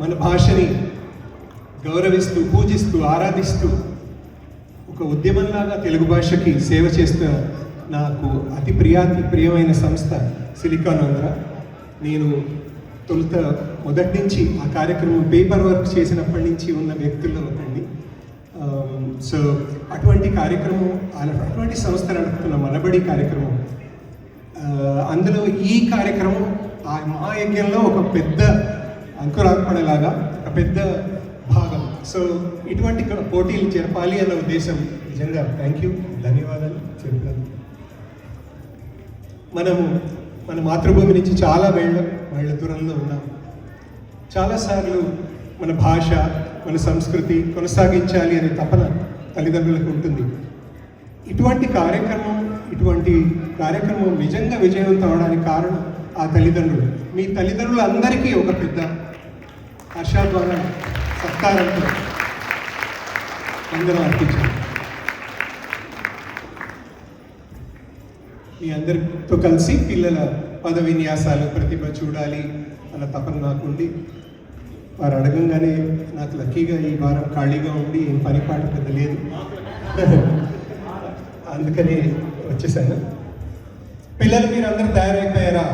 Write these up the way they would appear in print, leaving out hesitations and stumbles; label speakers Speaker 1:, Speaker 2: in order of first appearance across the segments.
Speaker 1: మన భాషని గౌరవిస్తూ, పూజిస్తూ, ఆరాధిస్తూ ఒక ఉద్యమంలాగా తెలుగు భాషకి సేవ చేస్తున్న నాకు అతి ప్రియమైన సంస్థ సిలికాన్ ఆంధ్ర. నేను మొదటి నుంచి ఆ కార్యక్రమం పేపర్ వర్క్ చేసినప్పటి నుంచి ఉన్న వ్యక్తుల్లో ఒకటి. సో అటువంటి కార్యక్రమం, అటువంటి సంస్థ నడుపుతున్న మనబడి కార్యక్రమం, అందులో ఈ కార్యక్రమం ఆ మహాయజ్ఞంలో ఒక పెద్ద అంకురార్పణలాగా ఒక పెద్ద భాగం. సో ఇటువంటి పోటీలు జరపాలి అన్న ఉద్దేశం. నిజంగా థ్యాంక్ యూ, ధన్యవాదాలు చెప్పినందుకు. మనము మన మాతృభూమి నుంచి చాలా వేళ్ల దూరంలో ఉన్నాం. చాలాసార్లు మన భాష, మన సంస్కృతి కొనసాగించాలి అనే తపన తల్లిదండ్రులకు ఉంటుంది. ఇటువంటి కార్యక్రమం నిజంగా విజయవంతం అవడానికి కారణం ఆ తల్లిదండ్రులు. మీ తల్లిదండ్రులందరికీ ఒక పెద్ద హర్షాద్వార సత్కారంతో అందరం అర్పించారు. మీ అందరితో కలిసి పిల్లల పద విన్యాసాలు, ప్రతిభ చూడాలి అన్న తపన నాకుండి, వారు అడగంగానే నాకు లక్కీగా ఈ వారం ఖాళీగా ఉండి ఏం పనిపాట పెద్ద లేదు, అందుకని వచ్చేసాను. పిల్లలు మీరు అందరూ తయారైపోయారా?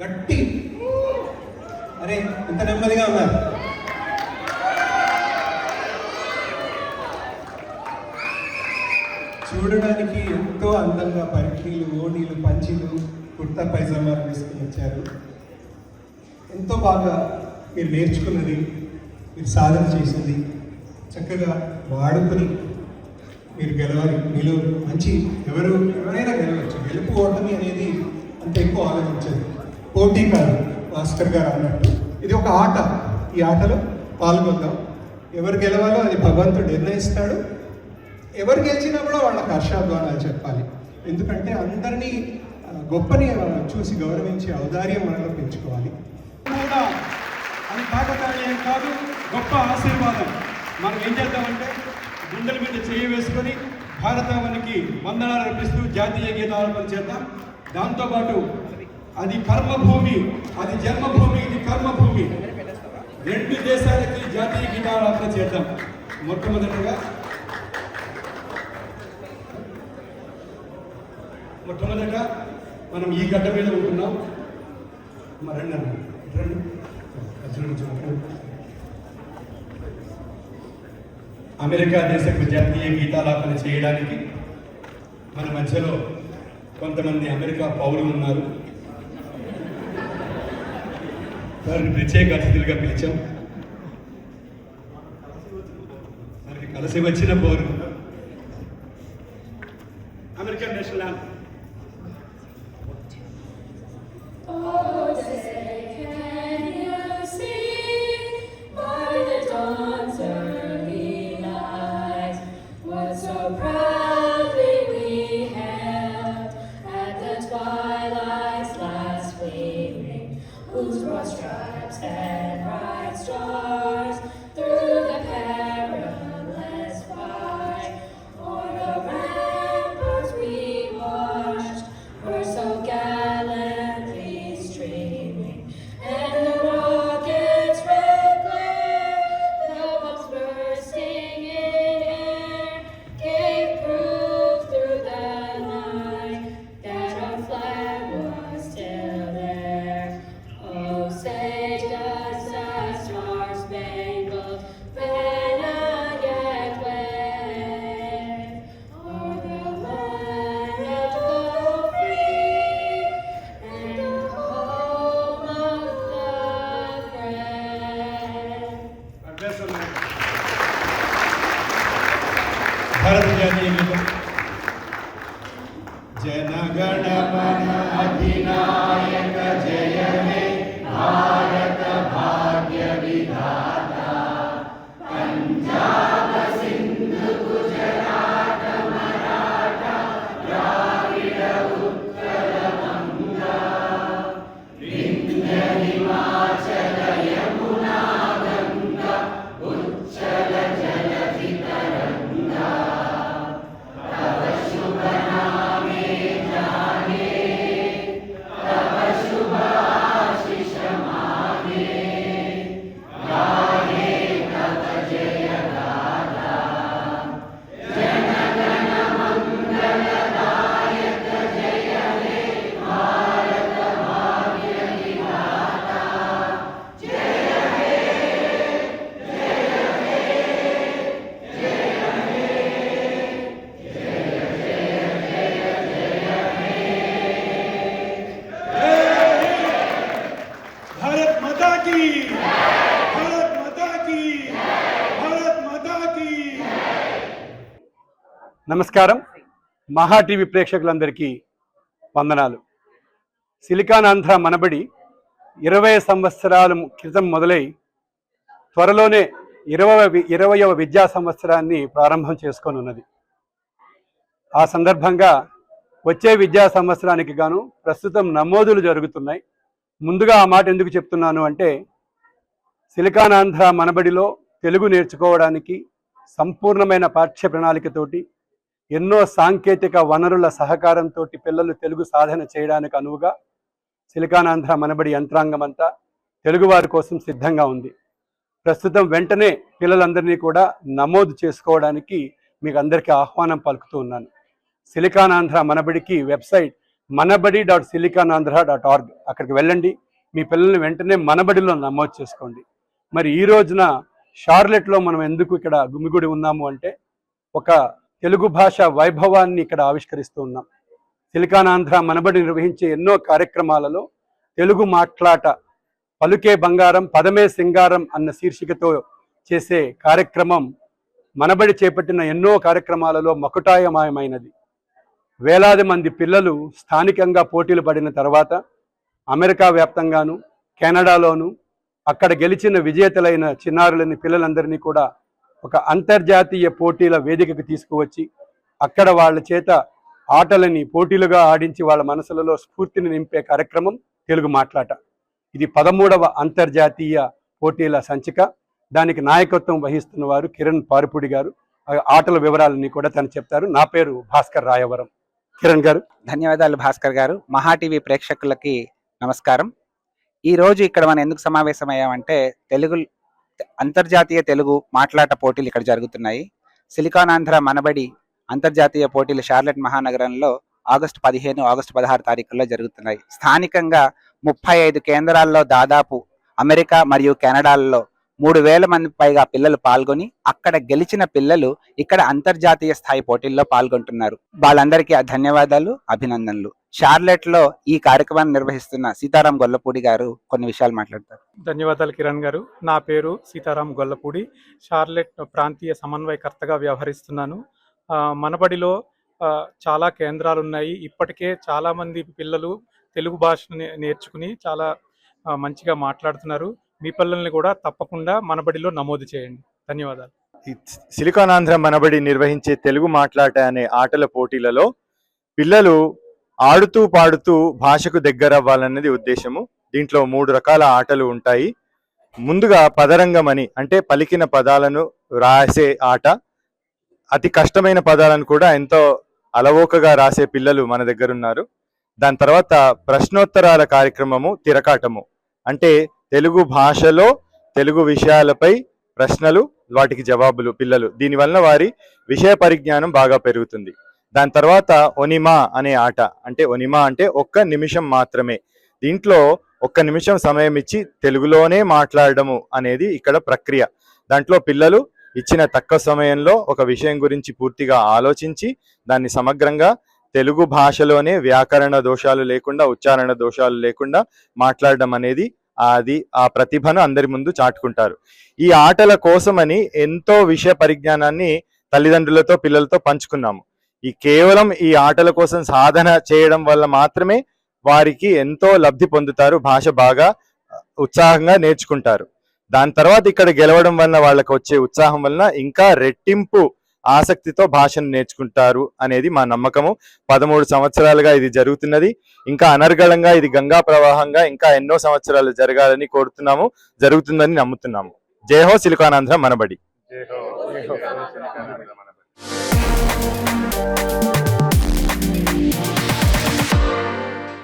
Speaker 1: గట్టి అరే ఇంత నెమ్మదిగా ఉన్నారు. చూడడానికి ఎంతో అందంగా పరికీలు, ఓణీలు, పంచీలు, కుర్తా పైజామాలు వేసుకుని వచ్చారు. ఎంతో బాగా మీరు నేర్చుకున్నది, మీరు సాధన చేసింది చక్కగా వాడుకొని మీరు గెలవాలి. మీలో మంచి ఎవరైనా గెలవచ్చు. గెలుపు ఓటమి అనేది అంత ఎక్కువ ఆలోచించదు. పోటీ కాదు, మాస్టర్ గారు అన్నట్టు ఇది ఒక ఆట. ఈ ఆటలో పాల్గొందాం. ఎవరు గెలవాలో అది భగవంతుడు నిర్ణయిస్తాడు. ఎవరు గెలిచినా కూడా వాళ్ళకి హర్షాద్వారాలు చెప్పాలి. ఎందుకంటే అందరినీ గొప్పని చూసి గౌరవించే ఔదార్యం మనలో పెంచుకోవాలి.
Speaker 2: కూడా అది కాకతాళీయం కాదు, గొప్ప ఆశీర్వాదం. మనం ఏం చేద్దామంటే గుండెల మీద చేయి వేసుకొని భారతావనికి వందనాలు అర్పిస్తూ జాతీయ గీతాలను చేద్దాం. దాంతోపాటు అది కర్మభూమి, అది జన్మభూమి, ఇది కర్మభూమి. రెండు దేశాలకి జాతీయ గీతాలను చేద్దాం. మొట్టమొదటిగా మనం ఈ గడ్డ మీద ఉంటున్నాం. అమెరికా దేశపు జాతీయ గీతాలాపన చేయడానికి మన మధ్యలో కొంతమంది అమెరికా పౌరులు ఉన్నారు. వారిని ప్రత్యేక అతిథులుగా పిలిచాం. మనకి కలిసి వచ్చిన పౌరులు American national anthem.
Speaker 3: Whose broad stripes and bright stars through the perilous fight, o'er the ramparts we marched, were so gallantly streaming, and the rockets' red glare, the bombs bursting in air, gave proof through the night that our flag was still there. Oh, say does the star-spangled banner yet wave o'er the land of the free and the home of the brave?
Speaker 2: భారత జాతీయ గీతం. జనగణ మన అధినాయక జయ హే భారత భాగ్య విధాత, పంజాబ సింధు గుజరాత మరాఠ ద్రావిడ ఉత్కల వంగ, వింధ్య హిమాచల యమునా గంగా ఉచ్చల జలధి తరంగా, తవ శుభ నామే జానే, తవ శుభ ఆశిష మానే,
Speaker 4: నమస్కారం. మహా టీవీ ప్రేక్షకులందరికీ వందనాలు. సిలికాన్ ఆంధ్ర మనబడి 20 సంవత్సరాల క్రితం మొదలై త్వరలోనే 20వ విద్యా సంవత్సరాన్ని ప్రారంభం చేసుకొని ఉన్నది. ఆ సందర్భంగా వచ్చే విద్యా సంవత్సరానికి గాను ప్రస్తుతం నమోదులు జరుగుతున్నాయి. ముందుగా ఆ మాట ఎందుకు చెప్తున్నాను అంటే, సిలికాన్ ఆంధ్ర మనబడిలో తెలుగు నేర్చుకోవడానికి సంపూర్ణమైన పాఠ్య ప్రణాళికతోటి, ఎన్నో సాంకేతిక వనరుల సహకారంతో పిల్లలు తెలుగు సాధన చేయడానికి అనువుగా సిలికాన్ ఆంధ్ర మనబడి యంత్రాంగం అంతా తెలుగువారి కోసం సిద్ధంగా ఉంది. ప్రస్తుతం వెంటనే పిల్లలందరినీ కూడా నమోదు చేసుకోవడానికి మీకు అందరికీ ఆహ్వానం పలుకుతూ ఉన్నాను. సిలికాన్ ఆంధ్ర మనబడికి వెబ్సైట్ manabadi.silicanandhra.org, అక్కడికి వెళ్ళండి. మీ పిల్లల్ని వెంటనే మనబడిలో నమోదు చేసుకోండి. మరి ఈ రోజున షార్లెట్లో మనం ఎందుకు ఇక్కడ గుమిగూడి ఉన్నాము అంటే, ఒక తెలుగు భాష వైభవాన్ని ఇక్కడ ఆవిష్కరిస్తూ ఉన్నాం. సిలికాన్ ఆంధ్ర మనబడి నిర్వహించే ఎన్నో కార్యక్రమాలలో తెలుగు మాట్లాట, పలుకే బంగారం పదమే సింగారం అన్న శీర్షికతో చేసే కార్యక్రమం మనబడి చేపట్టిన ఎన్నో కార్యక్రమాలలో మకుటాయమాయమైనది. వేలాది మంది పిల్లలు స్థానికంగా పోటీలు పడిన తర్వాత అమెరికా వ్యాప్తంగాను, కెనడాలోను అక్కడ గెలిచిన విజేతలైన చిన్నారులని పిల్లలందరినీ కూడా ఒక అంతర్జాతీయ పోటీల వేదికకు తీసుకువచ్చి అక్కడ వాళ్ళ చేత ఆటలని పోటీలుగా ఆడించి వాళ్ళ మనసులలో స్ఫూర్తిని నింపే కార్యక్రమం తెలుగు మాట్లాట. ఇది 13వ అంతర్జాతీయ పోటీల సంచిక. దానికి నాయకత్వం వహిస్తున్న వారు కిరణ్ పారుపూడి గారు. ఆటల వివరాలన్నీ కూడా తను చెప్తారు. నా పేరు భాస్కర్ రాయవరం. కిరణ్ గారు.
Speaker 5: ధన్యవాదాలు భాస్కర్ గారు. మహా టీవీ ప్రేక్షకులకి నమస్కారం. ఈ రోజు ఇక్కడ మనం ఎందుకు సమావేశమయ్యామంటే, అంతర్జాతీయ తెలుగు మాట్లాట పోటీలు ఇక్కడ జరుగుతున్నాయి. సిలికాన్ ఆంధ్ర మనబడి అంతర్జాతీయ పోటీలు షార్లెట్ మహానగరంలో ఆగస్టు 15, ఆగస్టు 16 తారీఖుల్లో జరుగుతున్నాయి. స్థానికంగా 35 కేంద్రాల్లో దాదాపు అమెరికా మరియు కెనడాల్లో 3,000 మంది పైగా పిల్లలు పాల్గొని అక్కడ గెలిచిన పిల్లలు ఇక్కడ అంతర్జాతీయ స్థాయి పోటీల్లో పాల్గొంటున్నారు. వాళ్ళందరికీ ధన్యవాదాలు, అభినందనలు. షార్లెట్ లో ఈ కార్యక్రమాన్ని నిర్వహిస్తున్న సీతారాం గొల్లపూడి గారు కొన్ని విషయాలు మాట్లాడతారు.
Speaker 6: ధన్యవాదాలు కిరణ్ గారు. నా పేరు సీతారాం గొల్లపూడి, షార్లెట్ ప్రాంతీయ సమన్వయకర్తగా వ్యవహరిస్తున్నాను. మనబడిలో చాలా కేంద్రాలు ఉన్నాయి. ఇప్పటికే చాలా మంది పిల్లలు తెలుగు భాషను నేర్చుకుని చాలా మంచిగా మాట్లాడుతున్నారు. మీ పిల్లల్ని కూడా తప్పకుండా మనబడిలో నమోదు చేయండి. ధన్యవాదాలు.
Speaker 7: సిలికాన్ ఆంధ్ర మనబడి నిర్వహించే తెలుగు మాట్లాట అనే ఆటల పోటీలలో పిల్లలు ఆడుతూ పాడుతూ భాషకు దగ్గరవ్వాలన్నది ఉద్దేశము. దీంట్లో 3 రకాల ఆటలు ఉంటాయి. ముందుగా పదరంగం అని, అంటే పలికిన పదాలను రాసే ఆట. అతి కష్టమైన పదాలను కూడా ఎంతో అలవోకగా రాసే పిల్లలు మన దగ్గర ఉన్నారు. దాని తర్వాత ప్రశ్నోత్తరాల కార్యక్రమము, తిరకాటము. అంటే తెలుగు భాషలో తెలుగు విషయాలపై ప్రశ్నలు, వాటికి జవాబులు పిల్లలు. దీనివల్ల వారి విషయ పరిజ్ఞానం బాగా పెరుగుతుంది. దాని తర్వాత ఒనిమా అనే ఆట. అంటే ఒనిమా అంటే 1 నిమిషం మాత్రమే. దీంట్లో 1 నిమిషం సమయం ఇచ్చి తెలుగులోనే మాట్లాడడము అనేది ఇక్కడ ప్రక్రియ. దాంట్లో పిల్లలు ఇచ్చిన తక్కువ సమయంలో ఒక విషయం గురించి పూర్తిగా ఆలోచించి దాన్ని సమగ్రంగా తెలుగు భాషలోనే వ్యాకరణ దోషాలు లేకుండా, ఉచ్చారణ దోషాలు లేకుండా మాట్లాడడం అనేది ఆ ప్రతిభను అందరి ముందు చాటుకుంటారు. ఈ ఆటల కోసమని ఎంతో విషయ పరిజ్ఞానాన్ని తల్లిదండ్రులతో, పిల్లలతో పంచుకున్నాము. కేవలం ఈ ఆటల కోసం సాధన చేయడం వల్ల మాత్రమే వారికి ఎంతో లబ్ధి పొందుతారు, భాష బాగా ఉత్సాహంగా నేర్చుకుంటారు. దాని తర్వాత ఇక్కడ గెలవడం వల్ల వాళ్ళకి వచ్చే ఉత్సాహం వలన ఇంకా రెట్టింపు ఆసక్తితో భాషను నేర్చుకుంటారు అనేది మా నమ్మకము. 13 సంవత్సరాలుగా ఇది జరుగుతున్నది. ఇంకా అనర్గళంగా ఇది గంగా ప్రవాహంగా ఇంకా ఎన్నో సంవత్సరాలు జరగాలని కోరుతున్నాము, జరుగుతుందని నమ్ముతున్నాము. జై హో సిలికాన్ ఆంధ్ర మనబడి.
Speaker 6: జై హో సిలికాన్ ఆంధ్ర మనబడి.